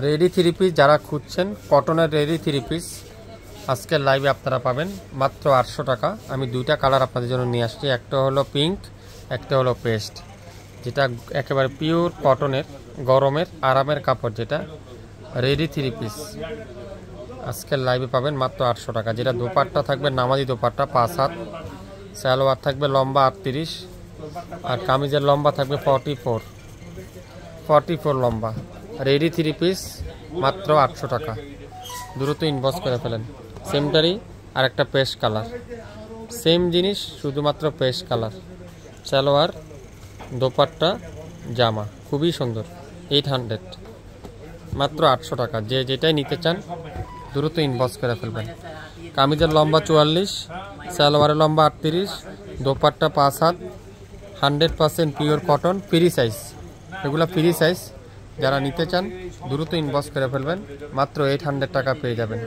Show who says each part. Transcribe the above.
Speaker 1: Ready three piece যারা খুঁজছেন কটনের রেডি থ্রি পিস আজকের লাইভে আপনারা পাবেন মাত্র 800 টাকা। আমি দুইটা কালার আপনাদের জন্য নিয়ে আসছি, একটা হলো পিঙ্ক, একটা হলো পেস্ট, যেটা একেবারে পিওর কটনের গরমের আরামের কাপড়, যেটা রেডি থ্রি পিস আজকের লাইভে পাবেন মাত্র 800 টাকা। যেটা দোপাট্টা থাকবে নামাজি দোপাট্টা 5 হাত, সালোয়ার থাকবে লম্বা 38 আর কামিজের লম্বা থাকবে 44 লম্বা। রেডি থ্রি পিস মাত্র 800 টাকা। দ্রুত ইনবক্স করে ফেলেন। সেমটারই আর একটা পেস্ট কালার, সেম জিনিস শুধুমাত্র পেস্ট কালার, সালোয়ার দোপাট্টা জামা, খুবই সুন্দর। 800 মাত্র 800 টাকা। যে যেটাই নিতে চান দ্রুত ইনবক্স করে ফেলবেন। কামিজের লম্বা 44, সালোয়ারের লম্বা 38, দোপাট্টা 5 হাত, 100% পিওর কটন, ফ্রি সাইজ। এগুলো ফ্রি সাইজ, যারা নিতে চান দ্রুত ইনবক্স করে ফেলবেন। মাত্র 800 টাকা পেয়ে যাবেন।